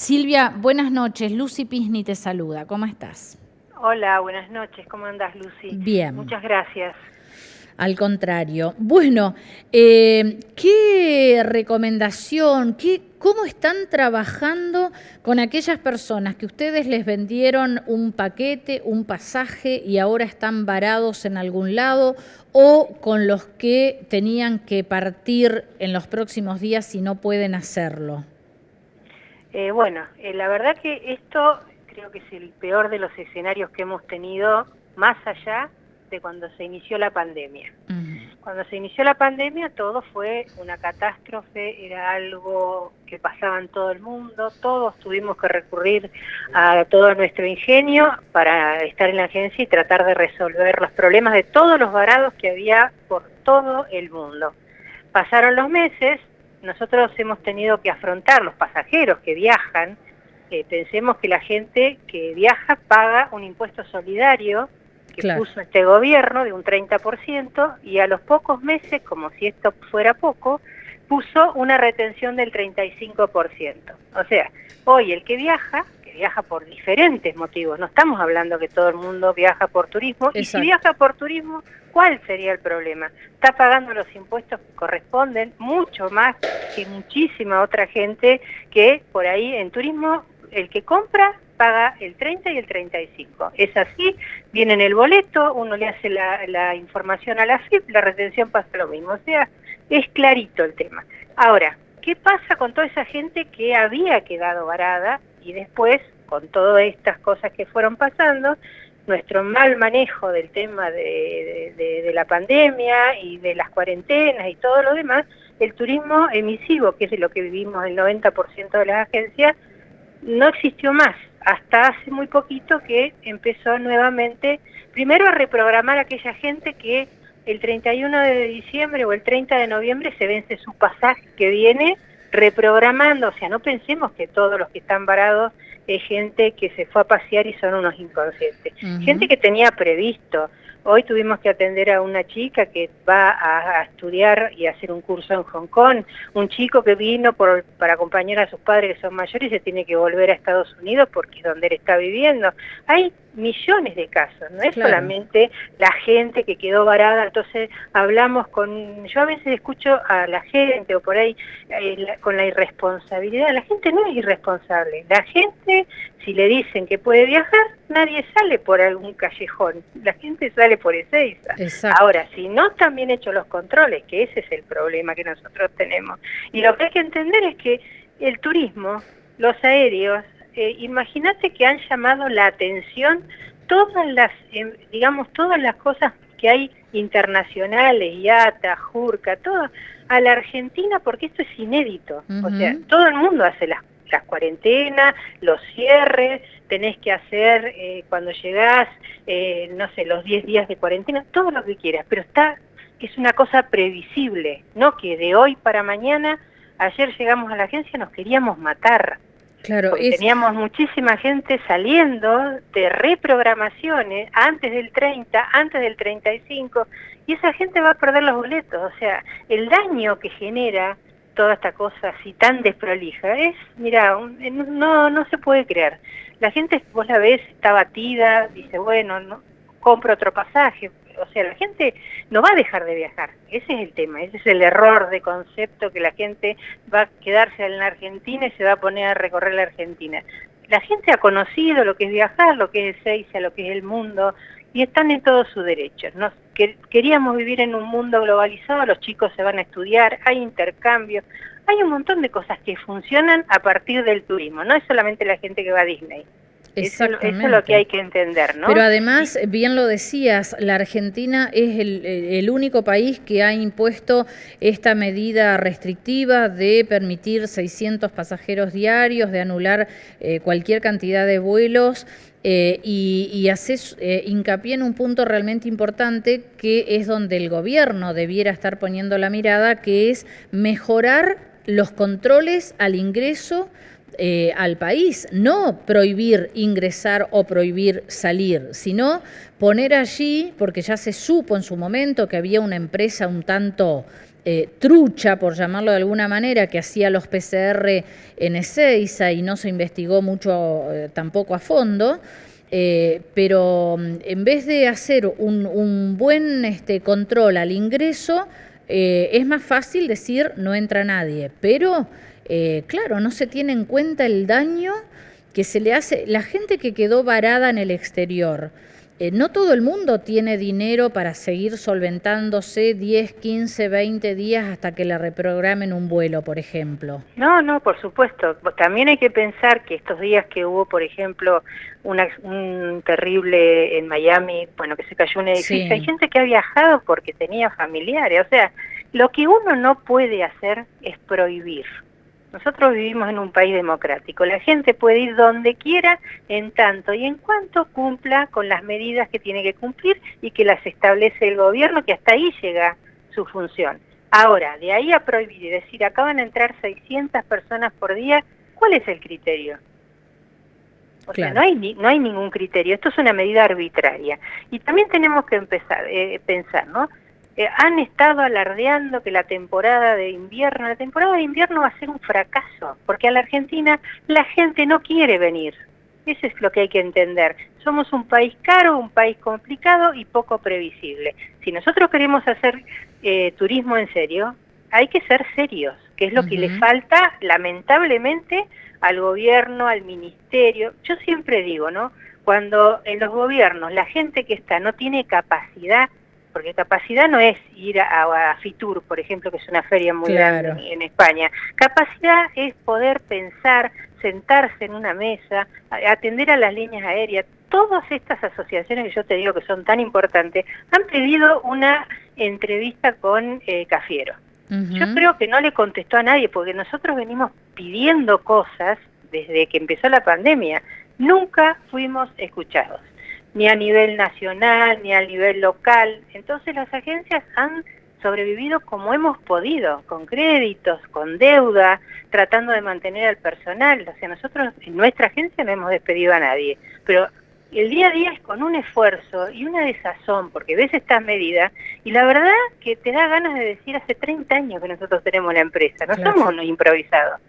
Silvia, buenas noches. Lucy Pisni te saluda. ¿Cómo estás? Hola, buenas noches. ¿Cómo andás, Lucy? Bien, Muchas gracias. al contrario. Bueno, ¿qué recomendación, cómo están trabajando con aquellas personas que ustedes les vendieron un paquete, un pasaje y ahora están varados en algún lado, o con los que tenían que partir en los próximos días y no pueden hacerlo? La verdad que esto creo que es el peor de los escenarios que hemos tenido más allá de cuando se inició la pandemia. Ujú. Cuando se inició la pandemia todo fue una catástrofe, era algo que pasaba en todo el mundo, todos tuvimos que recurrir a todo nuestro ingenio para estar en la agencia y tratar de resolver los problemas de todos los varados que había por todo el mundo. Pasaron los meses, nosotros hemos tenido que afrontar los pasajeros que viajan. Pensemos que la gente que viaja paga un impuesto solidario que Claro. puso este gobierno de un 30%, y a los pocos meses, como si esto fuera poco, puso una retención del 35%. O sea, hoy el que viaja por diferentes motivos, no estamos hablando que todo el mundo viaja por turismo, y si Exacto. viaja por turismo, ¿cuál sería el problema? Está pagando los impuestos que corresponden, mucho más que muchísima otra gente que por ahí en turismo, el que compra paga el 30 y el 35. Es así, viene en el boleto, uno le hace la información a la FIP, la retención pasa lo mismo. O sea, es clarito el tema. Ahora, ¿qué pasa con toda esa gente que había quedado varada y después, con todas estas cosas que fueron pasando, nuestro mal manejo del tema de la pandemia y de las cuarentenas y todo lo demás, el turismo emisivo, que es de lo que vivimos el 90% de las agencias, no existió más, hasta hace muy poquito que empezó nuevamente, primero a reprogramar a aquella gente que el 31 de diciembre o el 30 de noviembre se vence su pasaje que viene reprogramando. O sea, no pensemos que todos los que están varados es gente que se fue a pasear y son unos inconscientes. Gente Ujú. que tenía previsto. Hoy tuvimos que atender a una chica que va a estudiar y a hacer un curso en Hong Kong, un chico que vino para acompañar a sus padres que son mayores y se tiene que volver a Estados Unidos porque es donde él está viviendo. Hay millones de casos, no es Claro. solamente la gente que quedó varada. Entonces yo a veces escucho a la gente o por ahí con la irresponsabilidad. La gente no es irresponsable, la gente, si le dicen que puede viajar, nadie sale por algún callejón, la gente sale por Ezeiza. Exacto. Ahora, si no están bien hechos los controles, que ese es el problema que nosotros tenemos, y lo que hay que entender es que el turismo, los aéreos, imagínate que han llamado la atención todas las, todas las cosas que hay internacionales, IATA, JURCA, todo, a la Argentina, porque esto es inédito. O sea, Ujú. todo el mundo hace las cuarentenas, los cierres, tenés que hacer cuando llegás, no sé, los 10 días de cuarentena, todo lo que quieras, pero es una cosa previsible, no que de hoy para mañana. Ayer llegamos a la agencia, nos queríamos matar, Claro, porque teníamos muchísima gente saliendo de reprogramaciones antes del 30, antes del 35, y esa gente va a perder los boletos. O sea, el daño que genera toda esta cosa así tan desprolija es, mira, no se puede creer. La gente, vos la ves, está batida, dice, bueno, no, compro otro pasaje. O sea, la gente no va a dejar de viajar. Ese es el tema, ese es el error de concepto, que la gente va a quedarse en la Argentina y se va a poner a recorrer la Argentina. La gente ha conocido lo que es viajar, lo que es Ezeiza, lo que es el mundo, y están en todos sus derechos. Queríamos vivir en un mundo globalizado, los chicos se van a estudiar, hay intercambios, hay un montón de cosas que funcionan a partir del turismo, no es solamente la gente que va a Disney. Eso es lo que exactamente. hay que entender, Pero ¿no? Y, además, bien lo decías, la Argentina es el único país que ha impuesto esta medida restrictiva de permitir 600 pasajeros diarios, de anular cualquier cantidad de vuelos. Y haces hincapié en un punto realmente importante, que es donde el gobierno debiera estar poniendo la mirada, que es mejorar los controles al ingreso al país, no prohibir ingresar o prohibir salir, sino poner allí, porque ya se supo en su momento que había una empresa un tanto trucha, por llamarlo de alguna manera, que hacía los PCR en Ezeiza y no se investigó mucho tampoco a fondo. Pero en vez de hacer un buen control al ingreso, es más fácil decir no entra nadie, pero claro, no se tiene en cuenta el daño que se le hace. La gente que quedó varada en el exterior, no todo el mundo tiene dinero para seguir solventándose 10, 15, 20 días hasta que le reprogramen un vuelo, por ejemplo. No, por supuesto. También hay que pensar que estos días que hubo, por ejemplo, un terrible en Miami, bueno, que se cayó un edificio, Sí. hay gente que ha viajado porque tenía familiares. O sea, lo que uno no puede hacer es prohibir. Nosotros vivimos en un país democrático. La gente puede ir donde quiera, en tanto y en cuanto cumpla con las medidas que tiene que cumplir y que las establece el gobierno, que hasta ahí llega su función. Ahora, de ahí a prohibir y decir, acá van a entrar 600 personas por día, ¿cuál es el criterio? O sea, no hay ningún criterio. Esto es una medida arbitraria. Y también tenemos que pensar, ¿no? Han estado alardeando que la temporada de invierno va a ser un fracaso, porque a la Argentina la gente no quiere venir. Eso es lo que hay que entender. Somos un país caro, un país complicado y poco previsible. Si nosotros queremos hacer turismo en serio, hay que ser serios, que es lo que le falta, lamentablemente, al gobierno, al ministerio. Yo siempre digo, ¿no? Cuando en los gobiernos la gente que está no tiene capacidad, porque capacidad no es ir a Fitur, por ejemplo, que es una feria muy grande en España. Capacidad es poder pensar, sentarse en una mesa, atender a las líneas aéreas. Todas estas asociaciones que yo te digo que son tan importantes han pedido una entrevista con Cafiero. Yo creo que no le contestó a nadie, porque nosotros venimos pidiendo cosas desde que empezó la pandemia. Nunca fuimos escuchados, ni a nivel nacional, ni a nivel local. Entonces las agencias han sobrevivido como hemos podido, con créditos, con deuda, tratando de mantener al personal. O sea, nosotros en nuestra agencia no hemos despedido a nadie, pero el día a día es con un esfuerzo y una desazón, porque ves estas medidas y la verdad que te da ganas de decir, hace 30 años que nosotros tenemos la empresa, no somos unos improvisados.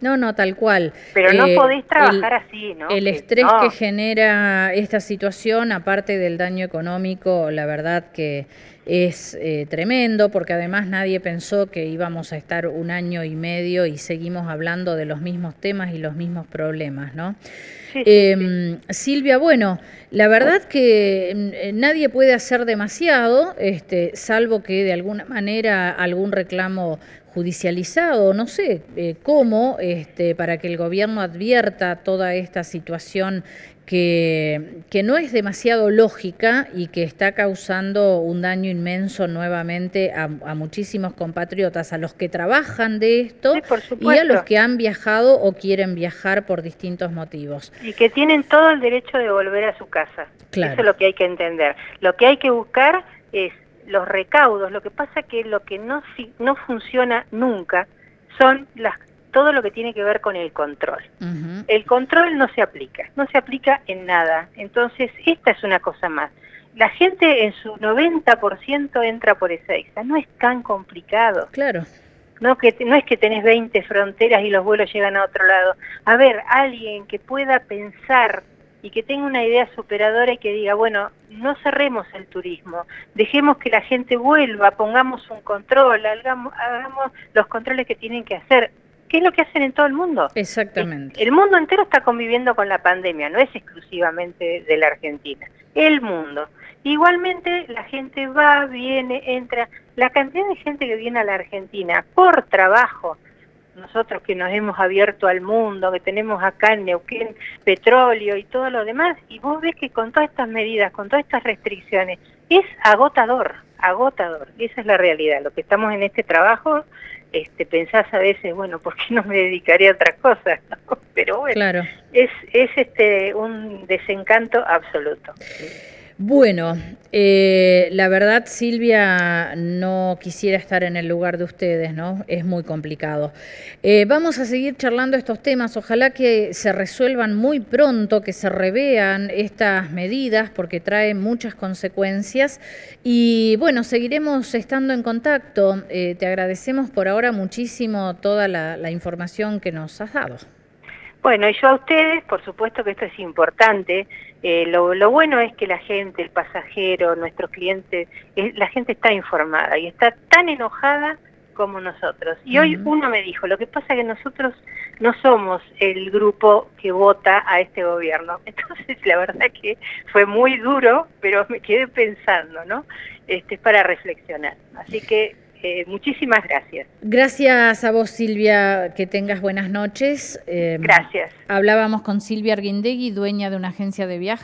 No, tal cual. Pero no podés trabajar así, ¿no? El estrés que genera esta situación, aparte del daño económico, la verdad que es tremendo, porque además nadie pensó que íbamos a estar 1 año y medio y seguimos hablando de los mismos temas y los mismos problemas, ¿no? Sí. Silvia, bueno, la verdad que nadie puede hacer demasiado, salvo que de alguna manera algún reclamo judicializado, no sé cómo, para que el gobierno advierta toda esta situación que no es demasiado lógica y que está causando un daño inmenso nuevamente a muchísimos compatriotas, a los que trabajan de esto y a los que han viajado o quieren viajar por distintos motivos. Y que tienen todo el derecho de volver a su casa. Claro. Eso es lo que hay que entender. Lo que hay que buscar es los recaudos. Lo que pasa es que lo que no funciona nunca son todo lo que tiene que ver con el control. El control no se aplica en nada. Entonces, esta es una cosa más. La gente en su 90% entra por Ezeiza, no es tan complicado. Claro. No es que tenés 20 fronteras y los vuelos llegan a otro lado. A ver, alguien que pueda pensar y que tenga una idea superadora y que diga, bueno, no cerremos el turismo, dejemos que la gente vuelva, pongamos un control, hagamos los controles que tienen que hacer. ¿Qué es lo que hacen en todo el mundo? Exactamente. El mundo entero está conviviendo con la pandemia, no es exclusivamente de la Argentina, el mundo. Igualmente la gente va, viene, entra. La cantidad de gente que viene a la Argentina por trabajo, nosotros que nos hemos abierto al mundo, que tenemos acá en Neuquén petróleo y todo lo demás, y vos ves que con todas estas medidas, con todas estas restricciones, es agotador, esa es la realidad. Lo que estamos en este trabajo, pensás a veces, bueno, ¿por qué no me dedicaría a otras cosas? Pero bueno, claro. es un desencanto absoluto. Bueno, la verdad, Silvia, no quisiera estar en el lugar de ustedes, ¿no? Es muy complicado. Vamos a seguir charlando estos temas. Ojalá que se resuelvan muy pronto, que se revean estas medidas, porque traen muchas consecuencias. Y bueno, seguiremos estando en contacto. Te agradecemos por ahora muchísimo toda la información que nos has dado. Bueno, y yo a ustedes, por supuesto que esto es importante. Lo bueno es que la gente, el pasajero, nuestros clientes, la gente está informada y está tan enojada como nosotros. Y hoy uno me dijo, lo que pasa es que nosotros no somos el grupo que vota a este gobierno. Entonces, la verdad que fue muy duro, pero me quedé pensando, ¿no? Es para reflexionar. Así que muchísimas gracias. Gracias a vos, Silvia, que tengas buenas noches. Gracias. Hablábamos con Silvia Arguindegui, dueña de una agencia de viajes.